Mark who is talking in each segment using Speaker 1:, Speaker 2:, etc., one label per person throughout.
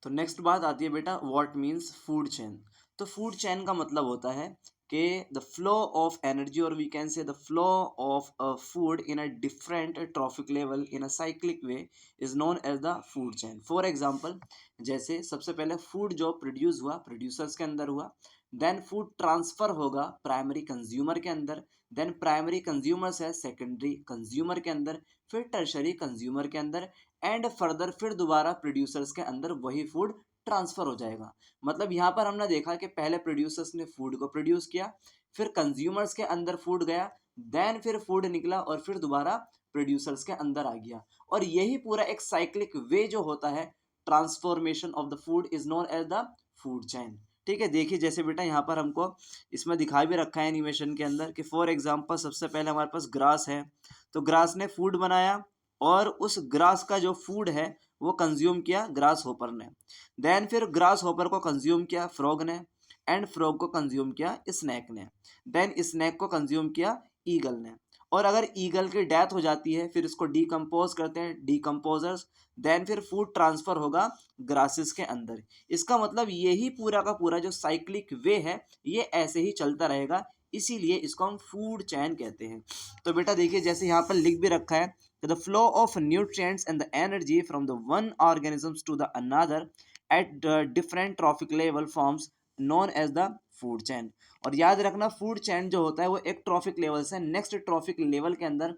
Speaker 1: तो नेक्स्ट बात आती है बेटा व्हाट मीन्स फूड चेन। तो फूड चेन का मतलब होता है कि द फ्लो ऑफ एनर्जी और we can say the flow of food in a different trophic level in a cyclic way is known as the food chain. For example, जैसे सबसे पहले फूड जो प्रोड्यूस हुआ प्रोड्यूसर्स के अंदर हुआ, then food transfer होगा प्राइमरी कंज्यूमर के अंदर, देन प्राइमरी कंज्यूमर से सेकेंडरी कंज्यूमर के अंदर, फिर टर्शरी कंज्यूमर के अंदर, एंड फर्दर फिर दोबारा प्रोड्यूसर्स के अंदर वही फूड ट्रांसफर हो जाएगा। मतलब यहाँ पर हमने देखा कि पहले प्रोड्यूसर्स ने फूड को प्रोड्यूस किया, फिर कंज्यूमर्स के अंदर फूड गया, देन फिर फूड निकला और फिर दोबारा प्रोड्यूसर्स के अंदर आ गया। और यही पूरा एक साइक्लिक वे जो होता है transformation of the food is known as the food chain. ठीक है, देखिए जैसे बेटा यहाँ पर हमको इसमें दिखा भी रखा है एनिमेशन के अंदर कि फॉर एग्जांपल सबसे पहले हमारे पास ग्रास है, तो ग्रास ने फूड बनाया और उस ग्रास का जो फूड है वो कंज्यूम किया ग्रास होपर ने, देन फिर ग्रास होपर को कंज्यूम किया फ्रॉग ने, एंड फ्रॉग को कंज्यूम किया स्नैक ने, देन स्नैक को कंज्यूम किया ईगल ने। और अगर ईगल की डेथ हो जाती है फिर इसको डीकम्पोज करते हैं डीकम्पोजर्स, देन फिर फूड ट्रांसफर होगा ग्रासेस के अंदर। इसका मतलब यही पूरा का पूरा जो साइक्लिक वे है ये ऐसे ही चलता रहेगा, इसीलिए इसको हम फूड चेन कहते हैं। तो बेटा देखिए जैसे यहाँ पर लिख भी रखा है the flow of nutrients and the energy from the one organisms to the another at the different trophic level forms known as the food chain। और याद रखना फूड चेन जो होता है वो एक ट्रॉफिक लेवल से नेक्स्ट ट्रॉफिक लेवल के अंदर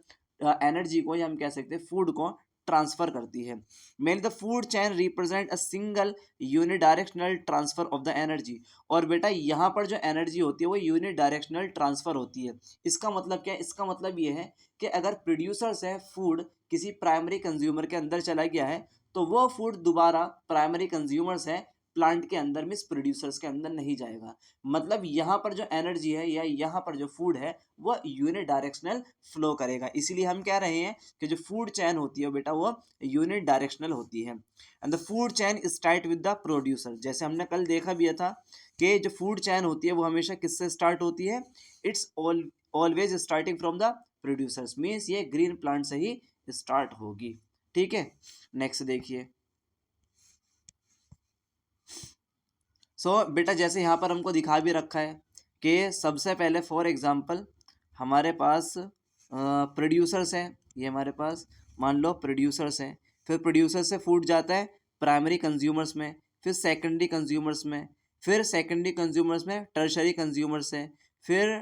Speaker 1: एनर्जी को या हम कह सकते हैं फूड को ट्रांसफर करती है। Main the food chain represent a single unidirectional transfer of the energy. और बेटा यहाँ पर जो एनर्जी होती है वो यूनिडायरेक्शनल ट्रांसफर होती है। इसका मतलब क्या है? इसका मतलब ये है कि अगर प्रोड्यूसर से फूड किसी प्राइमरी कंज्यूमर के अंदर चला गया है तो वो फूड दोबारा प्राइमरी कंज्यूमर से प्लांट के अंदर मींस प्रोड्यूसर्स के अंदर नहीं जाएगा। मतलब यहाँ पर जो एनर्जी है या यहाँ पर जो फूड है वो यूनिडायरेक्शनल फ्लो करेगा। इसीलिए हम कह रहे हैं कि जो फूड चेन होती है बेटा वो यूनिट डायरेक्शनल होती है। And the food chain start with the producer. जैसे हमने कल देखा भी था कि जो फूड चेन होती है वो हमेशा किससे स्टार्ट होती है? It's always starting from the producers, means ये ग्रीन प्लांट से ही स्टार्ट होगी। ठीक है, नेक्स्ट देखिए। बेटा जैसे यहाँ पर हमको दिखा भी रखा है कि सबसे पहले फॉर एग्जांपल हमारे पास प्रोड्यूसर्स हैं, ये हमारे पास मान लो प्रोड्यूसर्स हैं, फिर प्रोड्यूसर से फूड जाता है प्राइमरी कंज्यूमर्स में, फिर सेकेंडरी कंज्यूमर्स में, फिर सेकेंडरी कंज्यूमर्स में टर्शरी कंज्यूमर्स हैं, फिर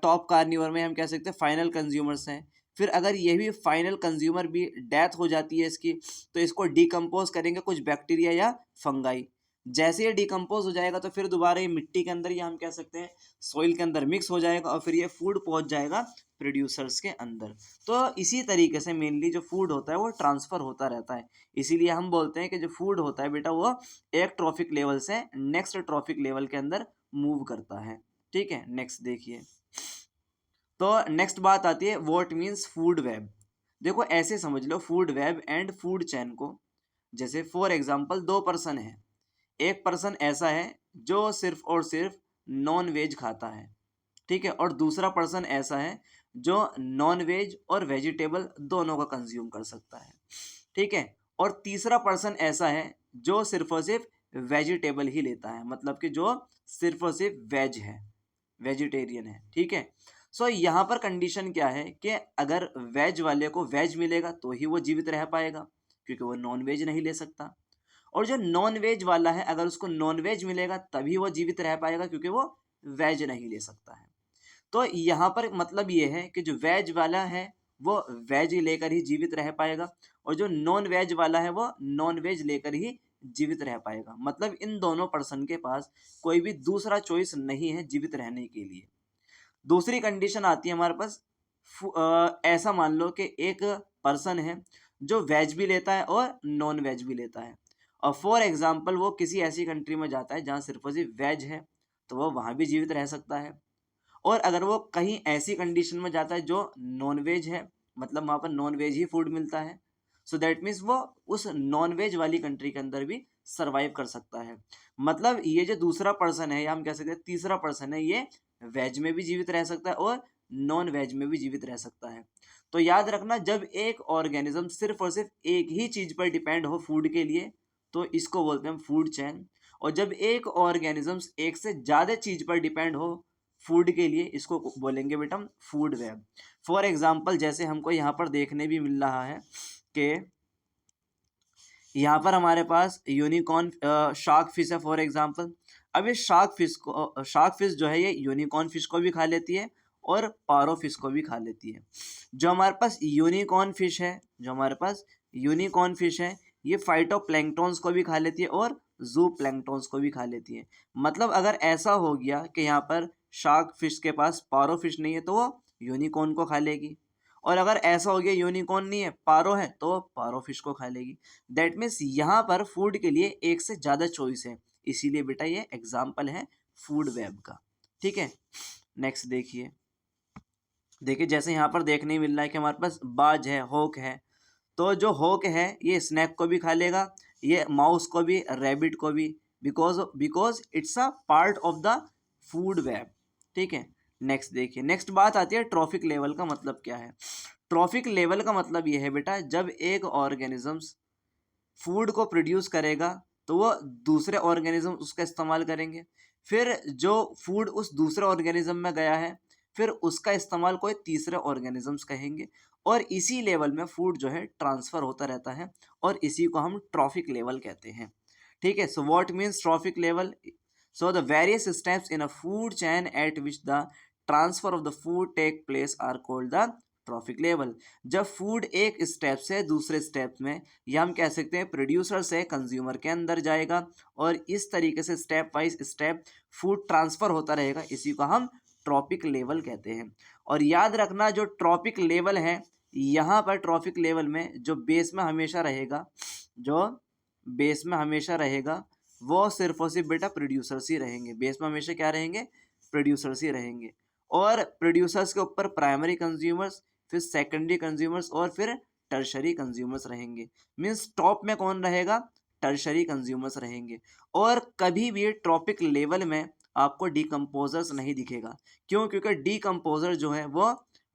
Speaker 1: टॉप कार्निवर में हम कह सकते हैं फाइनल कंज्यूमर्स हैं। फिर अगर ये भी फाइनल कंज्यूमर भी डेथ हो जाती है इसकी तो इसको डिकम्पोज करेंगे कुछ बैक्टीरिया या फंगाई। जैसे ये डिकम्पोज हो जाएगा तो फिर दोबारा ये मिट्टी के अंदर या हम कह सकते हैं सॉइल के अंदर मिक्स हो जाएगा और फिर ये फूड पहुंच जाएगा प्रोड्यूसर्स के अंदर। तो इसी तरीके से मेनली जो फूड होता है वो ट्रांसफर होता रहता है। इसीलिए हम बोलते हैं कि जो फूड होता है बेटा वो एक ट्रॉफिक लेवल से नेक्स्ट ट्रॉफिक लेवल के अंदर मूव करता है। ठीक है, नेक्स्ट देखिए। तो नेक्स्ट बात आती है व्हाट मीन्स फूड वेब। देखो ऐसे समझ लो food web and food chain को। जैसे फॉर एग्जांपल दो पर्सन है, एक पर्सन ऐसा है जो सिर्फ और सिर्फ नॉन वेज खाता है, ठीक है, और दूसरा पर्सन ऐसा है जो नॉन वेज और वेजिटेबल दोनों का कंज्यूम कर सकता है, ठीक है, और तीसरा पर्सन ऐसा है जो सिर्फ और सिर्फ वेजिटेबल ही लेता है, मतलब कि जो सिर्फ और सिर्फ वेज है, वेजिटेरियन है। ठीक है, यहाँ पर कंडीशन क्या है कि अगर वेज वाले को वेज मिलेगा तो ही वो जीवित रह पाएगा क्योंकि वो नॉन वेज नहीं ले सकता, और जो नॉन वेज वाला है अगर उसको नॉन वेज मिलेगा तभी वो जीवित रह पाएगा क्योंकि वो वेज नहीं ले सकता है। तो यहाँ पर मतलब ये है कि जो वेज वाला है वो वेज लेकर ही जीवित रह पाएगा और जो नॉन वेज वाला है वो नॉन वेज लेकर ही जीवित रह पाएगा। मतलब इन दोनों पर्सन के पास कोई भी दूसरा चॉइस नहीं है जीवित रहने के लिए। दूसरी कंडीशन आती है हमारे पास ऐसा मान लो कि एक पर्सन है जो वेज भी लेता है और नॉन वेज भी लेता है, और फॉर एग्जांपल वो किसी ऐसी कंट्री में जाता है जहाँ सिर्फ और सिर्फ वेज है तो वो वहाँ भी जीवित रह सकता है। और अगर वो कहीं ऐसी कंडीशन में जाता है जो नॉन वेज है, मतलब वहाँ पर नॉन वेज ही फूड मिलता है, सो दैट मीन्स वो उस नॉन वेज वाली कंट्री के अंदर भी सर्वाइव कर सकता है। मतलब ये जो दूसरा पर्सन है या हम कह सकते हैं तीसरा पर्सन है, ये वेज में भी जीवित रह सकता है और नॉन वेज में भी जीवित रह सकता है। तो याद रखना जब एक ऑर्गेनिज्म सिर्फ और सिर्फ एक ही चीज पर डिपेंड हो फूड के लिए तो इसको बोलते हैं फूड चैन। और जब एक ऑर्गेनिजम्स एक से ज़्यादा चीज़ पर डिपेंड हो फूड के लिए, इसको बोलेंगे बेटा हम फूड वेब। फॉर एग्जाम्पल जैसे हमको यहाँ पर देखने भी मिल रहा है कि यहाँ पर हमारे पास यूनिकॉर्न शार्क फिश है फॉर एग्जांपल। अब ये शार्क फिश जो है ये यूनिकॉर्न फिश को भी खा लेती है और पारो फिश को भी खा लेती है। जो हमारे पास यूनिकॉर्न फिश है ये फाइटोप्लैंक्टन्स को भी खा लेती है और जू प्लैंक्टन्स को भी खा लेती है। मतलब अगर ऐसा हो गया कि यहाँ पर शार्क फिश के पास पारो फिश नहीं है तो वो यूनिकॉर्न को खा लेगी, और अगर ऐसा हो गया यूनिकॉर्न नहीं है पारो है तो पारो फिश को खा लेगी। दैट मीन्स यहाँ पर फूड के लिए एक से ज़्यादा चॉइस है, इसीलिए बेटा ये एग्जाम्पल है फूड वेब का। ठीक है, नेक्स्ट देखिए जैसे यहाँ पर देखने मिल रहा है कि हमारे पास बाज है, हॉक है। तो जो हॉक है ये स्नैक को भी खा लेगा, ये माउस को भी, रैबिट को भी, because it's a part of the food web. ठीक है, नेक्स्ट बात आती है ट्रॉफिक लेवल का मतलब क्या है। ट्रॉफिक लेवल का मतलब ये है बेटा जब एक ऑर्गेनिजम्स फूड को प्रोड्यूस करेगा तो वो दूसरे ऑर्गेनिज्म उसका इस्तेमाल करेंगे, फिर जो फूड उस दूसरे ऑर्गेनिज्म में गया है फिर उसका इस्तेमाल कोई तीसरे ऑर्गेनिजम्स कहेंगे, और इसी लेवल में फूड जो है ट्रांसफर होता रहता है, और इसी को हम ट्रॉफिक लेवल कहते हैं। ठीक है, so what means trophic level? So the various steps in a food chain at which the transfer of the food take place are called the trophic level. जब फूड एक स्टेप से दूसरे step में, या हम कह सकते हैं प्रोड्यूसर से कंज्यूमर के अंदर जाएगा, और इस तरीके से step wise step food transfer होता रहेगा, इसी को हम ट्रॉपिक लेवल कहते हैं। और याद रखना जो ट्रॉपिक लेवल है, यहाँ पर ट्रॉपिक लेवल में जो बेस में हमेशा रहेगा वो सिर्फ और सिर्फ बेटा प्रोड्यूसर्स ही रहेंगे। बेस में हमेशा क्या रहेंगे? प्रोड्यूसर्स ही रहेंगे। और प्रोड्यूसर्स के ऊपर प्राइमरी कंज्यूमर्स, फिर सेकेंडरी कंज्यूमर्स, और फिर टर्शरी कंज्यूमर्स रहेंगे। मीन्स टॉप में कौन रहेगा? टर्शरी कंज्यूमर्स रहेंगे। और कभी भी ट्रॉपिक लेवल में आपको डिकम्पोजर्स नहीं दिखेगा। क्यों? क्योंकि डिकम्पोजर जो है वो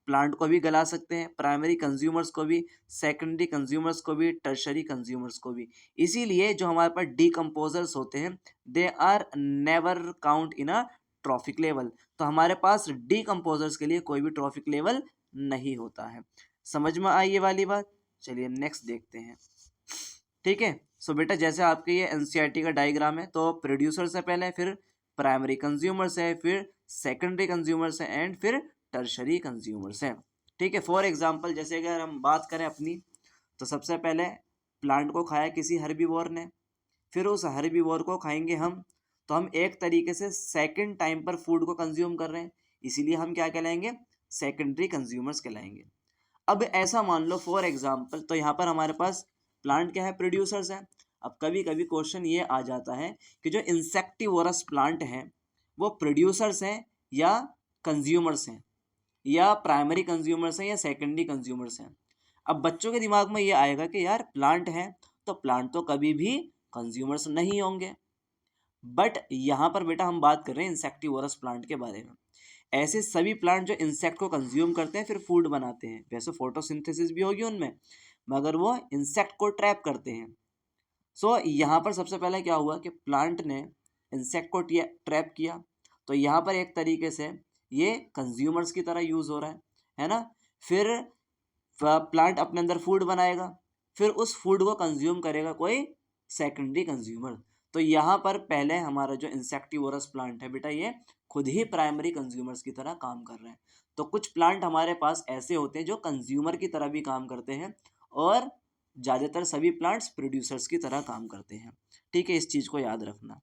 Speaker 1: प्लांट को भी गला सकते हैं, प्राइमरी कंज्यूमर्स को भी, सेकेंडरी कंज्यूमर्स को भी, टर्शरी कंज्यूमर्स को भी। इसीलिए जो हमारे पास डिकम्पोजर्स होते हैं they are never count in a trophic level. तो हमारे पास डिकम्पोजर्स के लिए कोई भी ट्रॉफिक लेवल नहीं होता है। समझ में आई ये वाली बात? चलिए नेक्स्ट देखते हैं। ठीक है, सो बेटा जैसे आपके ये एनसीईआरटी का डायग्राम है, तो प्रोड्यूसर से पहले, फिर प्राइमरी कंज्यूमर्स है, फिर सेकेंडरी कंज्यूमर्स है, एंड फिर टर्शरी कंज्यूमर्स है। ठीक है, फॉर एग्जांपल जैसे अगर हम बात करें अपनी, तो सबसे पहले प्लांट को खाया किसी हर्बीवोर ने, फिर उस हर्बीवोर को खाएंगे हम, तो हम एक तरीके से सेकंड टाइम पर फूड को कंज्यूम कर रहे हैं, इसीलिए हम क्या कहलाएंगे? सेकेंडरी कंज्यूमर्स कहलाएंगे। अब ऐसा मान लो फॉर एग्जांपल, तो यहाँ पर हमारे पास प्लांट क्या है? प्रोड्यूसर्स है। अब कभी कभी क्वेश्चन ये आ जाता है कि जो इंसेक्टिवोरस प्लांट हैं वो प्रोड्यूसर्स हैं या कंज्यूमर्स हैं, या प्राइमरी कंज्यूमर्स हैं या सेकेंडरी कंज्यूमर्स हैं। अब बच्चों के दिमाग में ये आएगा कि यार प्लांट है तो प्लांट तो कभी भी कंज्यूमर्स नहीं होंगे। बट यहाँ पर बेटा हम बात कर रहे हैं इंसेक्टिवोरस प्लांट के बारे में। ऐसे सभी प्लांट जो इंसेक्ट को कंज्यूम करते हैं फिर फूड बनाते हैं, वैसे फोटोसिंथेसिस भी होगी उनमें, मगर वो इंसेक्ट को ट्रैप करते हैं। सो यहाँ पर सबसे पहले क्या हुआ कि प्लांट ने इंसेक्ट को ट्रैप किया, तो यहाँ पर एक तरीके से ये कंज्यूमर्स की तरह यूज हो रहा है ना। फिर प्लांट अपने अंदर फूड बनाएगा, फिर उस फूड को कंज्यूम करेगा कोई सेकेंडरी कंज्यूमर। तो यहाँ पर पहले हमारा जो इंसेक्टिवोरस प्लांट है बेटा ये खुद ही प्राइमरी कंज्यूमर्स की तरह काम कर रहे हैं। तो कुछ प्लांट हमारे पास ऐसे होते हैं जो कंज्यूमर की तरह भी काम करते हैं, और ज़्यादातर सभी प्लांट्स प्रोड्यूसर्स की तरह काम करते हैं। ठीक है, इस चीज़ को याद रखना।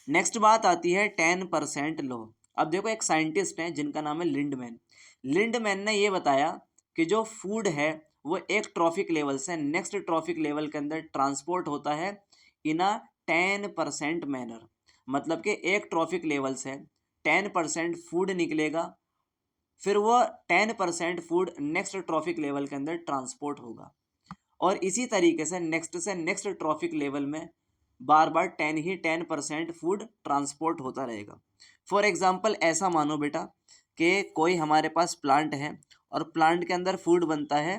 Speaker 1: नेक्स्ट बात आती है 10% लॉ। अब देखो एक साइंटिस्ट हैं जिनका नाम है लिंडमैन ने ये बताया कि जो फूड है वो एक ट्रॉफिक लेवल से नेक्स्ट ट्रॉफिक लेवल के अंदर ट्रांसपोर्ट होता है इन अ 10% मैनर। मतलब कि एक ट्रॉफिक लेवल से 10% फूड निकलेगा, फिर वो 10% फूड नेक्स्ट ट्रॉफिक लेवल के अंदर ट्रांसपोर्ट होगा, और इसी तरीके से नेक्स्ट ट्रॉफिक लेवल में बार बार 10% फूड ट्रांसपोर्ट होता रहेगा। फॉर एग्जाम्पल ऐसा मानो बेटा कि कोई हमारे पास प्लांट है और प्लांट के अंदर फूड बनता है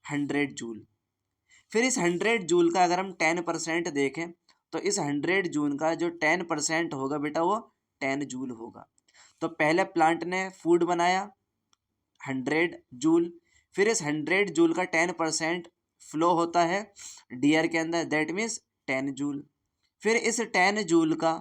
Speaker 1: 100 जूल, फिर इस 100 जूल का अगर हम 10% देखें तो इस 100 जूल का जो 10% होगा बेटा वो 10 जूल होगा। तो पहले प्लांट ने फूड बनाया 100 जूल, फिर इस 100 जूल का 10% फ्लो होता है डी आर के अंदर, दैट मीन्स 10 जूल। फिर इस 10 जूल का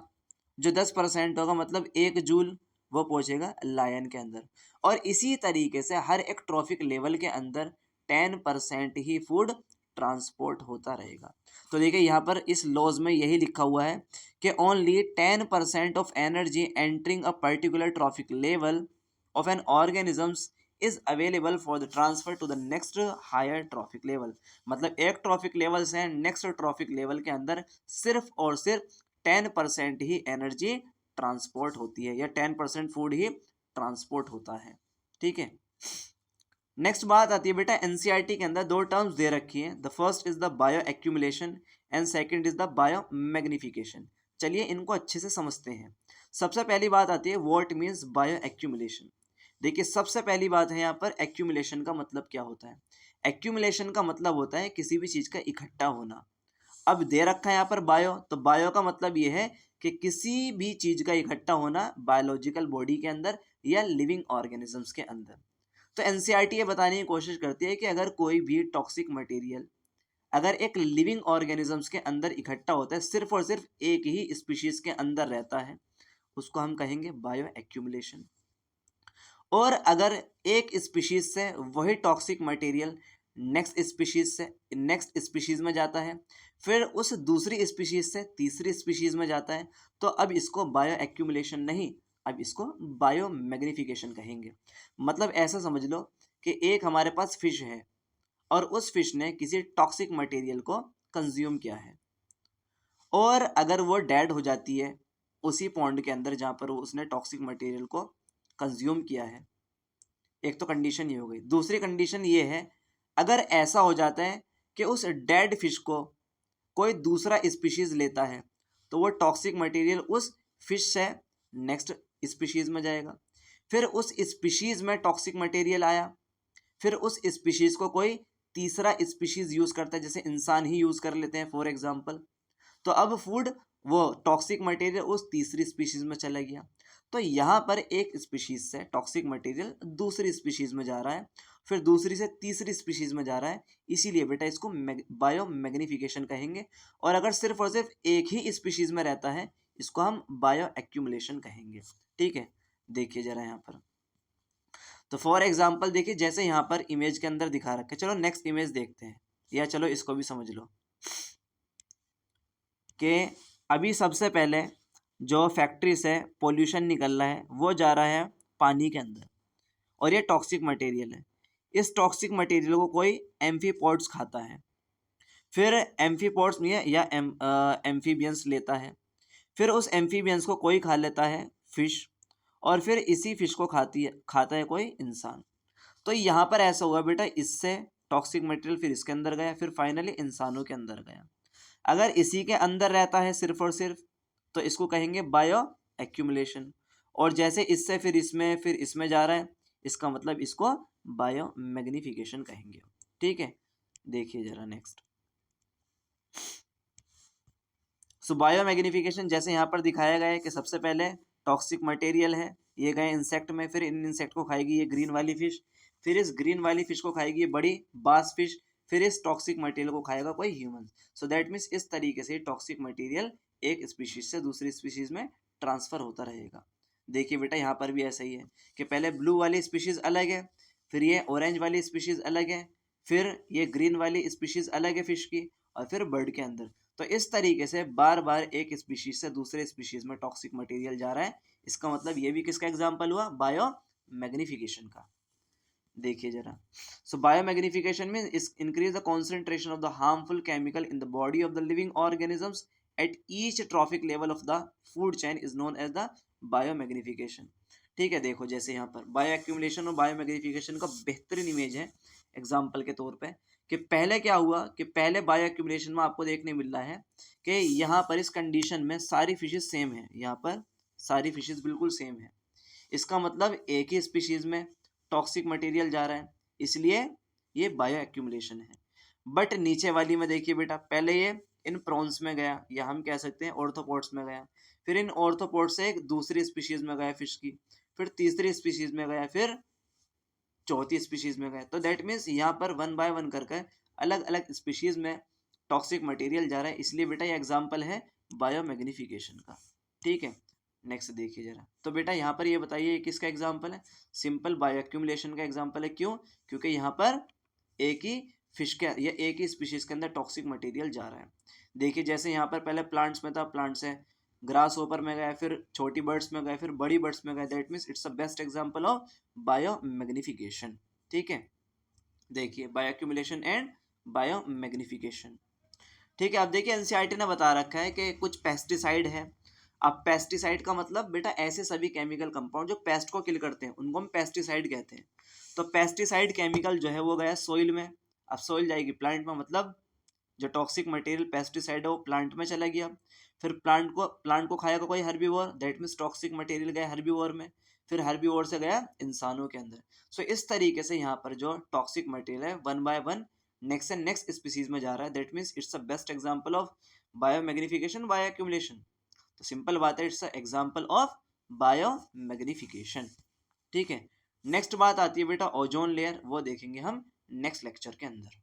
Speaker 1: जो 10% होगा मतलब 1 जूल, वो पहुंचेगा लायन के अंदर। और इसी तरीके से हर एक ट्रॉफिक लेवल के अंदर 10% ही फूड ट्रांसपोर्ट होता रहेगा। तो देखिए यहाँ पर इस लॉज में यही लिखा हुआ है कि only 10% of energy entering a particular trophic level of an organisms is available for the transfer to the next higher trophic level. मतलब एक ट्रॉफिक लेवल से नेक्स्ट ट्रॉफिक लेवल के अंदर सिर्फ और सिर्फ 10% ही एनर्जी ट्रांसपोर्ट होती है, या 10% फूड ही ट्रांसपोर्ट होता है। ठीक है, नेक्स्ट बात आती है बेटा एनसीईआरटी के अंदर दो टर्म्स दे रखी हैं। The first is the bio accumulation and second is the bio magnification. चलिए इनको अच्छे से समझते हैं। सबसे पहली बात आती है व्हाट मीन्स बायो एक्यूमुलेशन। देखिए सबसे पहली बात है यहाँ पर एक्यूमुलेशन का मतलब क्या होता है। एक्यूमुलेशन का मतलब होता है किसी भी चीज का इकट्ठा होना। अब दे रखा है यहाँ पर बायो, तो बायो का मतलब ये है कि किसी भी चीज का इकट्ठा होना बायोलॉजिकल बॉडी के अंदर या लिविंग ऑर्गेनिजम्स के अंदर। तो एनसीईआरटी ये बताने की कोशिश करती है कि अगर कोई भी टॉक्सिक मटेरियल अगर एक लिविंग ऑर्गेनिजम्स के अंदर इकट्ठा होता है, सिर्फ और सिर्फ एक ही स्पीशीज के अंदर रहता है, उसको हम कहेंगे बायो एक्यूमुलेशन। और अगर एक स्पीशीज से वही टॉक्सिक मटेरियल नेक्स्ट स्पीशीज में जाता है, फिर उस दूसरी स्पीशीज से तीसरी स्पीशीज में जाता है, तो अब इसको बायो एक्यूमुलेशन नहीं, अब इसको बायो मैग्निफिकेशन कहेंगे। मतलब ऐसा समझ लो कि एक हमारे पास फिश है और उस फिश ने किसी टॉक्सिक मटेरियल को कंज्यूम किया है, और अगर वो डेड हो जाती है उसी पॉन्ड के अंदर जहाँ पर उसने टॉक्सिक मटेरियल को कंज्यूम किया है, एक तो कंडीशन ये हो गई। दूसरी कंडीशन ये है अगर ऐसा हो जाता है कि उस डेड फिश को कोई दूसरा स्पीशीज लेता है, तो वो टॉक्सिक मटेरियल उस फिश से नेक्स्ट स्पीशीज में जाएगा। फिर उस स्पीशीज में टॉक्सिक मटेरियल आया, फिर उस स्पीशीज को कोई तीसरा स्पीशीज यूज करता है, जैसे इंसान ही यूज कर लेते हैं फॉर एग्जाम्पल, तो अब फूड वो टॉक्सिक मटेरियल उस तीसरी स्पीशीज में चला गया। तो यहाँ पर एक स्पीशीज से टॉक्सिक मटेरियल दूसरी स्पीशीज में जा रहा है, फिर दूसरी से तीसरी स्पीशीज में जा रहा है, इसीलिए बेटा इसको बायो मैग्निफिकेशन कहेंगे। और अगर सिर्फ और सिर्फ एक ही स्पीशीज में रहता है, इसको हम बायो एक्यूमुलेशन कहेंगे। ठीक है, देखिए जरा यहाँ पर, तो फॉर एग्जाम्पल देखिए जैसे यहाँ पर इमेज के अंदर दिखा रखा है। चलो नेक्स्ट इमेज देखते हैं, या चलो इसको भी समझ लो कि अभी सबसे पहले जो फैक्ट्री से पोल्यूशन निकल रहा है वो जा रहा है पानी के अंदर, और ये टॉक्सिक मटेरियल है। इस टॉक्सिक मटेरियल को कोई एम्फीपोड्स खाता है, फिर एम्फीपोड्स नहीं है या एम्फीबियंस लेता है, फिर उस एम्फीबियंस को कोई खा लेता है फिश, और फिर इसी फिश को खाता है कोई इंसान। तो यहाँ पर ऐसा हुआ बेटा, इससे टॉक्सिक मटेरियल फिर इसके अंदर गया, फिर फाइनली इंसानों के अंदर गया। अगर इसी के अंदर रहता है सिर्फ और सिर्फ, तो इसको कहेंगे बायो एक्यूमुलेशन। और जैसे इससे फिर इसमें जा रहा है, इसका मतलब इसको बायो मैग्निफिकेशन कहेंगे। ठीक है, देखिए जरा नेक्स्ट। सो बायो मैग्निफिकेशन जैसे यहाँ पर दिखाया गया है कि सबसे पहले टॉक्सिक मटेरियल है, ये गए इंसेक्ट में, फिर इन इंसेक्ट को खाएगी ये ग्रीन वाली फिश, फिर इस ग्रीन वाली फिश को खाएगी ये बड़ी बास फिश, फिर इस टॉक्सिक मटेरियल को खाएगा कोई ह्यूमन। सो दैट मीन्स इस तरीके से टॉक्सिक मटेरियल एक स्पीशीज से दूसरी स्पीशीज में ट्रांसफर होता रहेगा। देखिए बेटा यहाँ पर भी ऐसा ही है कि पहले ब्लू वाली स्पीशीज अलग है, फिर ये ऑरेंज वाली स्पीशीज अलग है, फिर ये ग्रीन वाली स्पीशीज अलग है फिश की, और फिर बर्ड के अंदर। तो इस तरीके से बार बार एक स्पीशीज से दूसरे स्पीशीज में टॉक्सिक मटेरियल जा रहा है। इसका मतलब ये भी किसका एग्जाम्पल हुआ, बायो मैग्निफिकेशन का। देखिए जरा, सो बायो मैग्निफिकेशन में increase the concentration of the harmful chemical in the body of the living organisms at each trophic level of the food chain is known as the bio magnification. ठीक है, देखो जैसे यहाँ पर bio accumulation और bio magnification का बेहतरीन image है एग्जाम्पल के तौर पे, कि पहले क्या हुआ कि पहले बायो एक्यूमुलेशन में आपको देखने मिल रहा है कि यहाँ पर इस कंडीशन में सारी फिशेज सेम है, यहाँ पर सारी फिशेज बिल्कुल सेम है। इसका मतलब एक ही स्पीशीज में टॉक्सिक मटेरियल जा रहा है, इसलिए ये बायो एक्यूमुलेशन है। बट नीचे वाली में देखिए बेटा, पहले ये इन प्रॉन्स में गया, या हम कह सकते हैं ऑर्थोपोड्स में गया, फिर इन ऑर्थोपोड से एक दूसरी स्पीशीज में गया फिश की, फिर तीसरी स्पीशीज में गया, फिर चौथी स्पीशीज में गए। तो दैट मीन्स यहाँ पर वन बाय वन करके अलग अलग स्पीशीज में टॉक्सिक मटेरियल जा रहा है, इसलिए बेटा ये एग्जाम्पल है बायोमैग्निफिकेशन का। ठीक है, नेक्स्ट देखिए जरा। तो बेटा यहाँ पर ये बताइए किसका एग्जाम्पल है? सिंपल बायो एक्यूमुलेशन का एग्जाम्पल है। क्यों? क्योंकि यहाँ पर एक ही फिश के या एक ही स्पीशीज के अंदर टॉक्सिक मटेरियल जा रहा है। देखिए जैसे यहाँ पर पहले प्लांट्स में था, प्लांट से ग्रास होपर में गया, फिर छोटी बर्ड्स में गए, फिर बड़ी बर्ड्स में गए। That means it's a best example of biomagnification. ठीक है, देखिए बायोअक्यूमुलेशन एंड बायोमैग्निफिकेशन। ठीक है, अब देखिए एनसीईआरटी ने बता रखा है कि कुछ पेस्टिसाइड है। अब पेस्टिसाइड का मतलब बेटा ऐसे सभी केमिकल कंपाउंड जो पेस्ट को किल करते हैं उनको हम पेस्टिसाइड कहते हैं। तो पेस्टिसाइड केमिकल जो है वो गया सोइल में। अब सोइल जाएगी प्लांट में, मतलब जो टॉक्सिक मटेरियल पेस्टिसाइड है वो प्लांट में चला गया, फिर प्लांट को खाएगा कोई herbivore, that means toxic material गया हर्बीवोर में, फिर हर्बीवोर से गया इंसानों के अंदर। सो इस तरीके से यहाँ पर जो टॉक्सिक मटेरियल है one by one next and next species में जा रहा है। That means it's a best example of biomagnification, bioaccumulation. तो सिंपल बात है, it's a example of biomagnification. ठीक है, नेक्स्ट बात आती है बेटा ओजोन लेयर, वो देखेंगे हम नेक्स्ट लेक्चर के अंदर।